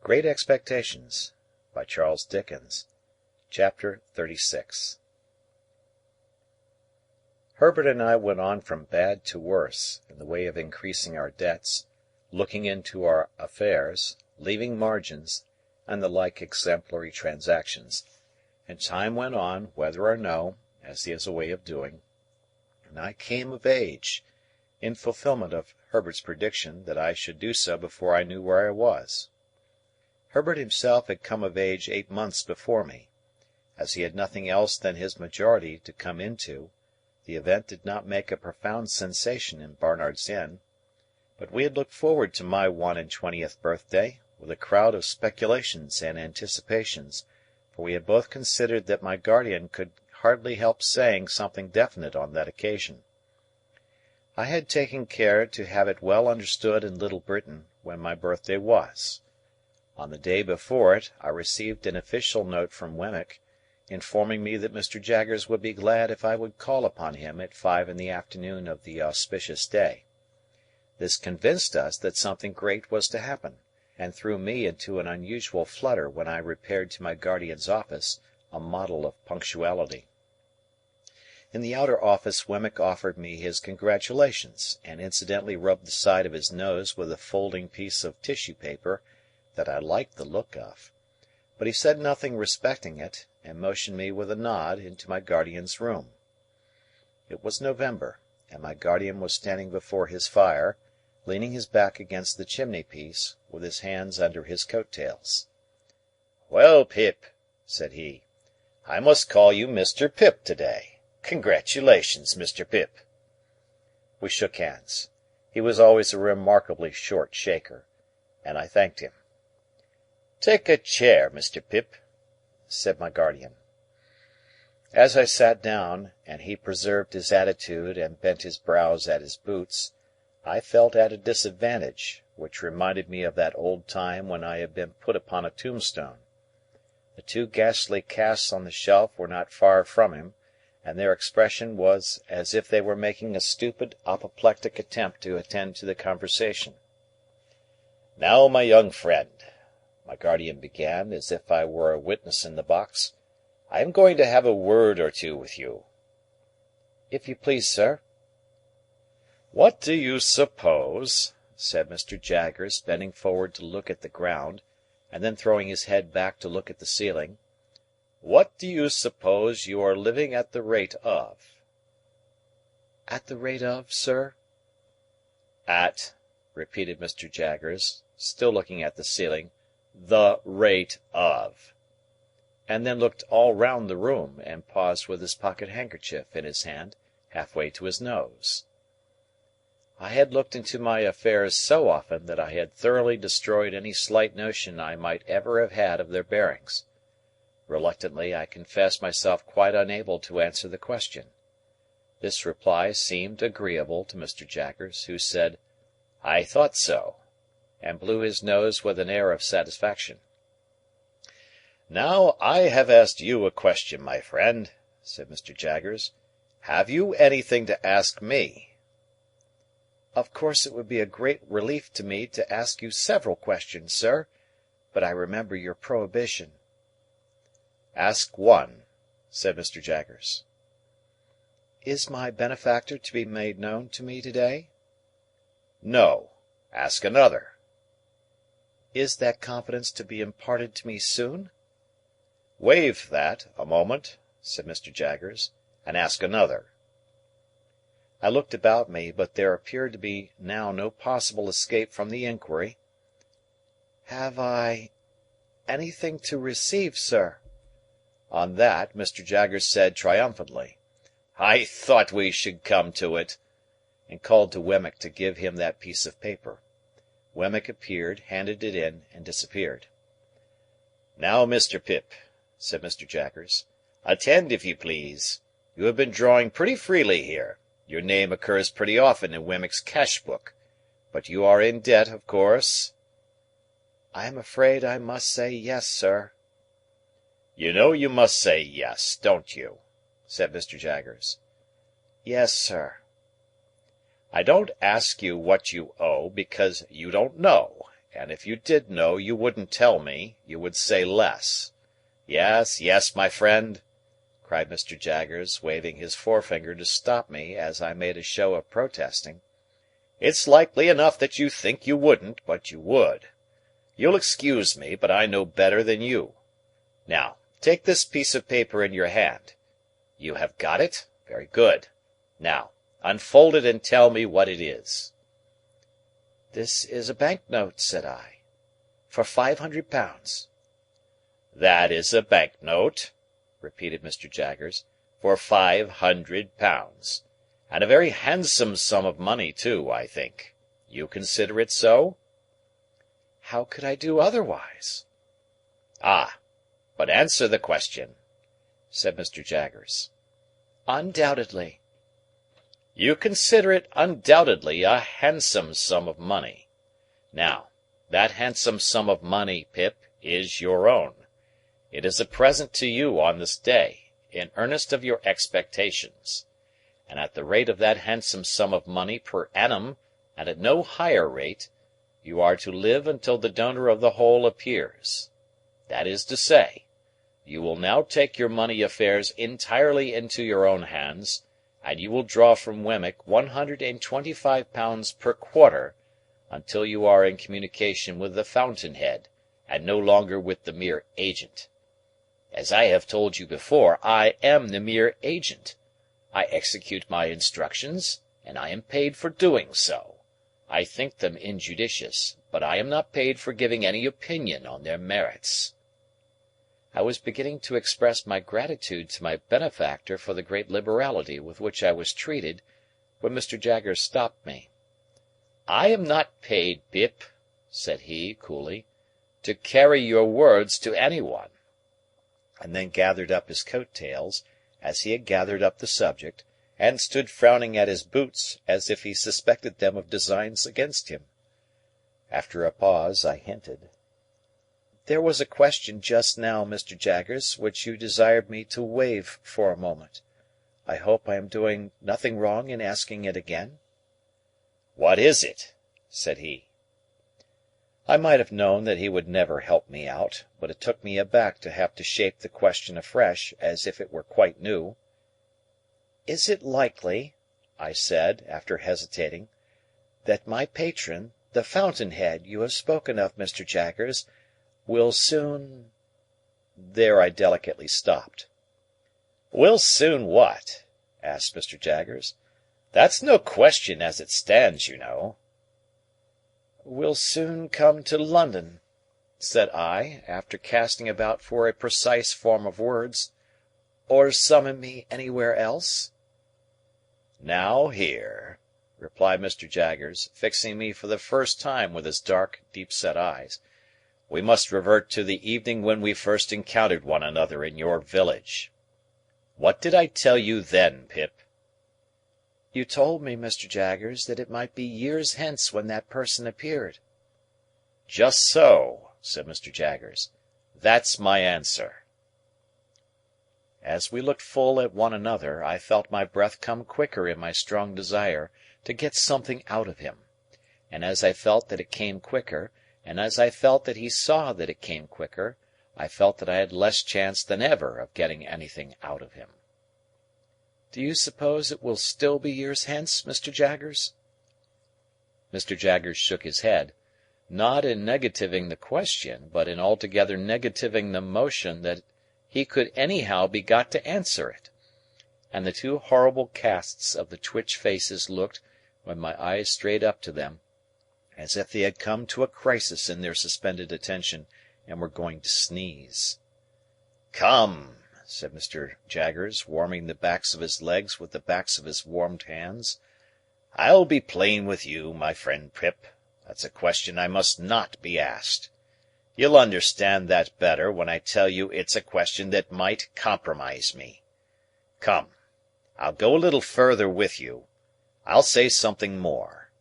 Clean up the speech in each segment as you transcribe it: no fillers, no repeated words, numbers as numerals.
Great Expectations by Charles Dickens. Chapter 36. Herbert and I went on from bad to worse, in the way of increasing our debts, looking into our affairs, leaving margins, and the like exemplary transactions; and time went on, whether or no, as he has a way of doing, and I came of age, in fulfilment of Herbert's prediction that I should do so before I knew where I was. Herbert himself had come of age 8 months before me. As he had nothing else than his majority to come into, the event did not make a profound sensation in Barnard's Inn; but we had looked forward to my 21st birthday with a crowd of speculations and anticipations, for we had both considered that my guardian could hardly help saying something definite on that occasion. I had taken care to have it well understood in Little Britain when my birthday was. On the day before it, I received an official note from Wemmick, informing me that Mr. Jaggers would be glad if I would call upon him at 5 in the afternoon of the auspicious day. This convinced us that something great was to happen, and threw me into an unusual flutter when I repaired to my guardian's office, a model of punctuality. In the outer office Wemmick offered me his congratulations, and incidentally rubbed the side of his nose with a folding piece of tissue paper that I liked the look of; but he said nothing respecting it, and motioned me with a nod into my guardian's room. It was November, and my guardian was standing before his fire, leaning his back against the chimney-piece, with his hands under his coat-tails. "Well, Pip," said he, "I must call you Mr. Pip to-day. Congratulations, Mr. Pip." We shook hands. He was always a remarkably short shaker, and I thanked him. "Take a chair, Mr. Pip," said my guardian. As I sat down, and he preserved his attitude and bent his brows at his boots, I felt at a disadvantage, which reminded me of that old time when I had been put upon a tombstone. The two ghastly casts on the shelf were not far from him, and their expression was as if they were making a stupid apoplectic attempt to attend to the conversation. "Now, my young friend," my guardian began, as if I were a witness in the box, "I am going to have a word or two with you." "If you please, sir." "What do you suppose," said Mr. Jaggers, bending forward to look at the ground, and then throwing his head back to look at the ceiling, "what do you suppose you are living at the rate of?" "At the rate of, sir?" "At," repeated Mr. Jaggers, still looking at the ceiling, "the rate of," and then looked all round the room, and paused with his pocket-handkerchief in his hand, half-way to his nose. I had looked into my affairs so often that I had thoroughly destroyed any slight notion I might ever have had of their bearings. Reluctantly I confessed myself quite unable to answer the question. This reply seemed agreeable to Mr. Jaggers, who said, "I thought so," and blew his nose with an air of satisfaction. "Now, I have asked you a question, my friend," said Mr. Jaggers. "Have you anything to ask me?" "Of course it would be a great relief to me to ask you several questions, sir, but I remember your prohibition." "Ask one," said Mr. Jaggers. "Is my benefactor to be made known to me to-day?" "No. Ask another." "Is that confidence to be imparted to me soon?" "Waive that, a moment," said Mr. Jaggers, "and ask another." I looked about me, but there appeared to be now no possible escape from the inquiry. "Have I anything to receive, sir?" On that, Mr. Jaggers said triumphantly, "I thought we should come to it," and called to Wemmick to give him that piece of paper. Wemmick appeared, handed it in, and disappeared. "Now, Mr. Pip," said Mr. Jaggers, "attend if you please. You have been drawing pretty freely here. Your name occurs pretty often in Wemmick's cash-book. But you are in debt, of course?" "I am afraid I must say yes, sir." "You know you must say yes, don't you?" said Mr. Jaggers. "Yes, sir." I don't ask you what you owe, because you don't know, and if you did know you wouldn't tell me, you would say less. Yes, yes, my friend," cried Mr. Jaggers, waving his forefinger to stop me as I made a show of protesting. "It's likely enough that you think you wouldn't, but you would. You'll excuse me, but I know better than you. Now, take this piece of paper in your hand. You have got it? Very good. Now, unfold it and tell me what it is." "This is a bank note," said I, "for £500. "That is a bank note," repeated Mr. Jaggers, "for £500. And a very handsome sum of money too, I think. You consider it so?" "How could I do otherwise?" "Ah! But answer the question," said Mr. Jaggers. "Undoubtedly." "You consider it undoubtedly a handsome sum of money. Now, that handsome sum of money, Pip, is your own. It is a present to you on this day, in earnest of your expectations. And at the rate of that handsome sum of money per annum, and at no higher rate, you are to live until the donor of the whole appears. That is to say, you will now take your money affairs entirely into your own hands, and you will draw from Wemmick £125 per quarter, until you are in communication with the fountain head, and no longer with the mere agent. As I have told you before, I am the mere agent. I execute my instructions, and I am paid for doing so. I think them injudicious, but I am not paid for giving any opinion on their merits." I was beginning to express my gratitude to my benefactor for the great liberality with which I was treated, when Mr. Jaggers stopped me. "I am not paid, Pip," said he, coolly, "to carry your words to any one," and then gathered up his coat-tails, as he had gathered up the subject, and stood frowning at his boots as if he suspected them of designs against him. After a pause, I hinted, "There was a question just now, Mr. Jaggers, which you desired me to waive for a moment. I hope I am doing nothing wrong in asking it again?" "What is it?" said he. I might have known that he would never help me out, but it took me aback to have to shape the question afresh, as if it were quite new. "Is it likely," I said, after hesitating, "that my patron, the fountain head you have spoken of, Mr. Jaggers, will soon—" There I delicately stopped. "Will soon what?" asked Mr. Jaggers. "That's no question as it stands, you know." "Will soon come to London," said I, after casting about for a precise form of words, "or summon me anywhere else?" "Now here," replied Mr. Jaggers, fixing me for the first time with his dark, deep-set eyes, "we must revert to the evening when we first encountered one another in your village. What did I tell you then, Pip?" "You told me, Mr. Jaggers, that it might be years hence when that person appeared." "Just so," said Mr. Jaggers. "That's my answer." As we looked full at one another, I felt my breath come quicker in my strong desire to get something out of him; and as I felt that it came quicker, and as I felt that he saw that it came quicker, I felt that I had less chance than ever of getting anything out of him. "Do you suppose it will still be years hence, Mr. Jaggers?" Mr. Jaggers shook his head, not in negativing the question, but in altogether negativing the motion that he could anyhow be got to answer it; and the two horrible casts of the twitch faces looked, when my eyes strayed up to them, as if they had come to a crisis in their suspended attention, and were going to sneeze. "Come," said Mr. Jaggers, warming the backs of his legs with the backs of his warmed hands, "I'll be plain with you, my friend Pip. That's a question I must not be asked. You'll understand that better when I tell you it's a question that might compromise me. Come, I'll go a little further with you. I'll say something more."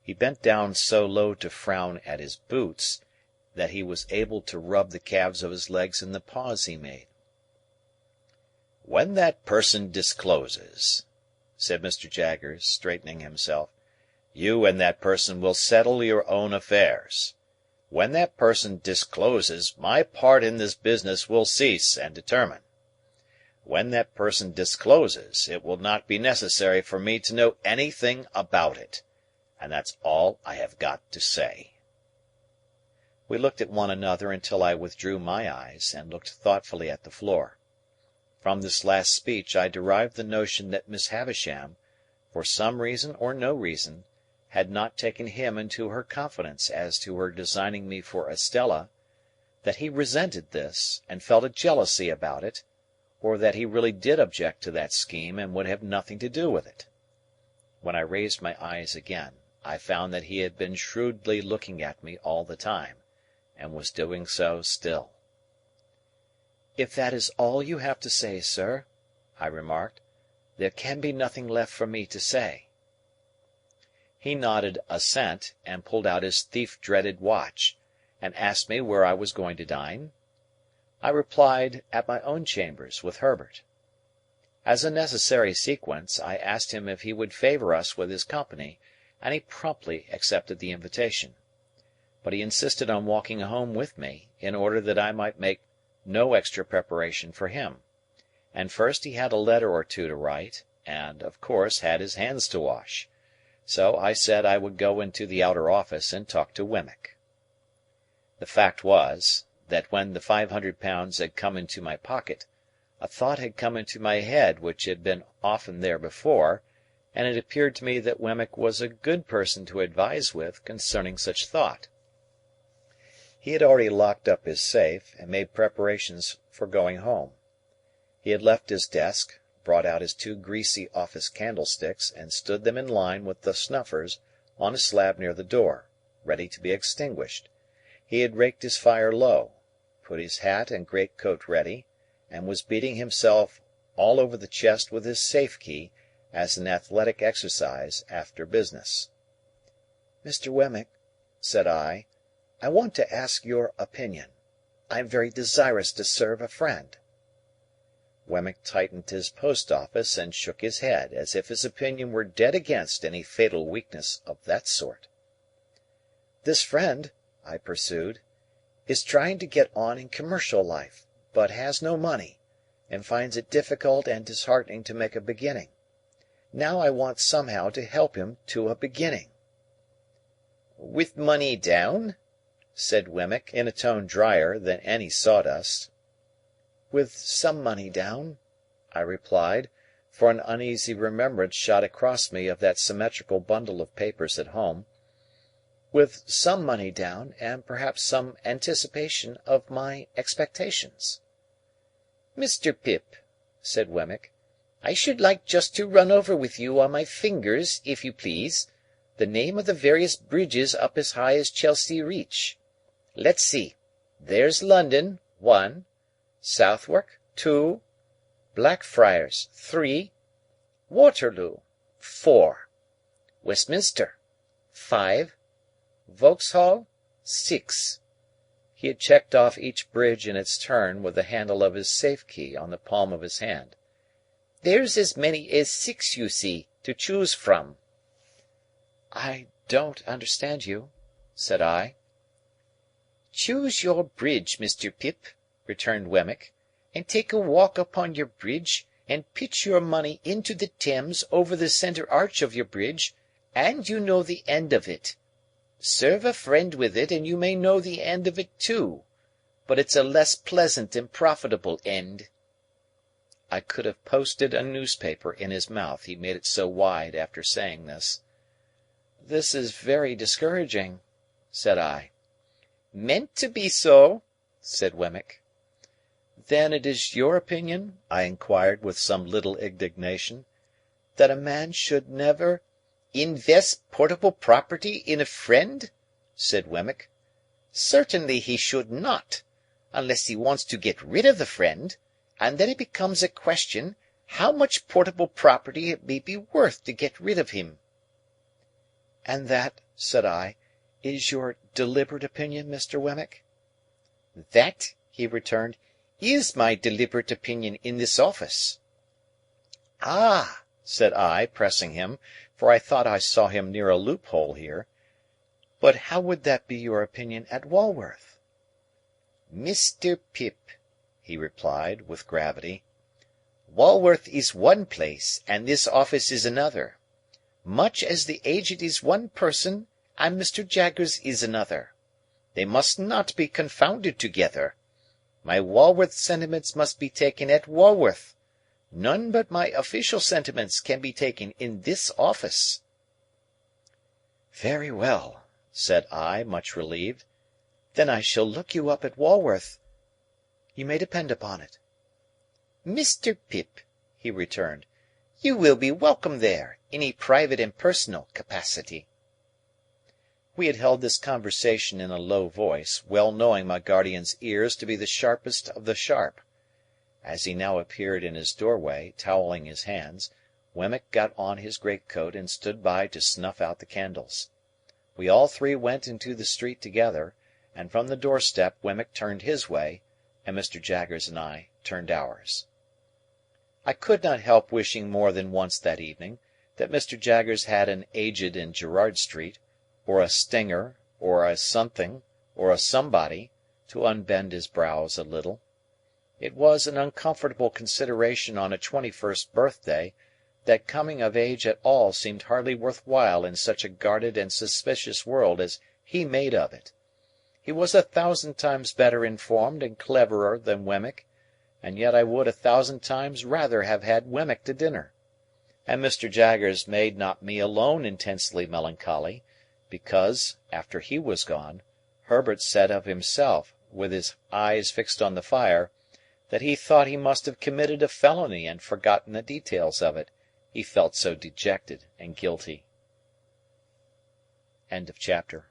He bent down so low to frown at his boots, that he was able to rub the calves of his legs in the pause he made. "When that person discloses," said Mr. Jaggers, straightening himself, You and that person will settle your own affairs. When that person discloses, my part in this business will cease and determine. When that person discloses, it will not be necessary for me to know anything about it. And that's all I have got to say." We looked at one another until I withdrew my eyes and looked thoughtfully at the floor. From this last speech I derived the notion that Miss Havisham, for some reason or no reason, had not taken him into her confidence as to her designing me for Estella, that he resented this, and felt a jealousy about it, or that he really did object to that scheme and would have nothing to do with it. When I raised my eyes again, I found that he had been shrewdly looking at me all the time, and was doing so still. "If that is all you have to say, sir," I remarked, "there can be nothing left for me to say." He nodded assent, and pulled out his thief-dreaded watch, and asked me where I was going to dine. I replied, at my own chambers, with Herbert. As a necessary sequence, I asked him if he would favour us with his company, and he promptly accepted the invitation. But he insisted on walking home with me, in order that I might make no extra preparation for him, and first he had a letter or two to write, and, of course, had his hands to wash. So I said I would go into the outer office and talk to Wemmick. The fact was, that when the £500 had come into my pocket, a thought had come into my head which had been often there before, and it appeared to me that Wemmick was a good person to advise with concerning such thought. He had already locked up his safe, and made preparations for going home. He had left his desk, brought out his 2 greasy office candlesticks, and stood them in line with the snuffers on a slab near the door, ready to be extinguished. He had raked his fire low, put his hat and greatcoat ready, and was beating himself all over the chest with his safe-key, as an athletic exercise after business. "Mr. Wemmick," said I want to ask your opinion. I am very desirous to serve a friend." Wemmick tightened his post-office and shook his head, as if his opinion were dead against any fatal weakness of that sort. "This friend," I pursued, "is trying to get on in commercial life, but has no money, and finds it difficult and disheartening to make a beginning. Now I want somehow to help him to a beginning." "With money down?" said Wemmick, in a tone drier than any sawdust. "With some money down," I replied, for an uneasy remembrance shot across me of that symmetrical bundle of papers at home. "With some money down, and perhaps some anticipation of my expectations." "Mr. Pip," said Wemmick, "I should like just to run over with you on my fingers, if you please, the name of the various bridges up as high as Chelsea Reach. Let's see. There's London, 1. Southwark, 2. Blackfriars, 3. Waterloo, 4. Westminster, 5. Vauxhall, 6. He had checked off each bridge in its turn with the handle of his safe-key on the palm of his hand. "There's as many as 6, you see, to choose from." "I don't understand you," said I. "Choose your bridge, Mr. Pip," returned Wemmick, "and take a walk upon your bridge, and pitch your money into the Thames over the centre arch of your bridge, and you know the end of it. Serve a friend with it, and you may know the end of it too, but it's a less pleasant and profitable end." I could have posted a newspaper in his mouth, he made it so wide after saying this. "This is very discouraging," said I. "Meant to be so," said Wemmick. "Then it is your opinion," I inquired with some little indignation, "that a man should never—" "Invest portable property in a friend?" said Wemmick. "Certainly he should not, unless he wants to get rid of the friend, and then it becomes a question how much portable property it may be worth to get rid of him." "And that," said I, "is your deliberate opinion, Mr. Wemmick?" "That," he returned, "is my deliberate opinion in this office." "Ah!" said I, pressing him, for I thought I saw him near a loophole here. But how would that be your opinion at Walworth?" "Mr. Pip," he replied, with gravity, "Walworth is one place, and this office is another. Much as the Aged is one person, and Mr. Jaggers is another. They must not be confounded together. My Walworth sentiments must be taken at Walworth. None but my official sentiments can be taken in this office." "Very well," said I, much relieved. "Then I shall look you up at Walworth, you may depend upon it." "Mr. Pip," he returned, "you will be welcome there, in a private and personal capacity." We had held this conversation in a low voice, well knowing my guardian's ears to be the sharpest of the sharp. As he now appeared in his doorway, towelling his hands, Wemmick got on his greatcoat and stood by to snuff out the candles. We all three went into the street together, and from the doorstep Wemmick turned his way, and Mr. Jaggers and I turned ours. I could not help wishing more than once that evening that Mr. Jaggers had an Aged in Gerrard Street, or a Stinger, or a something, or a somebody, to unbend his brows a little. It was an uncomfortable consideration on a 21st birthday, that coming of age at all seemed hardly worth while in such a guarded and suspicious world as he made of it. He was 1,000 times better informed and cleverer than Wemmick, and yet I would 1,000 times rather have had Wemmick to dinner. And Mr. Jaggers made not me alone intensely melancholy, because, after he was gone, Herbert said of himself, with his eyes fixed on the fire, that he thought he must have committed a felony and forgotten the details of it, he felt so dejected and guilty. Chapter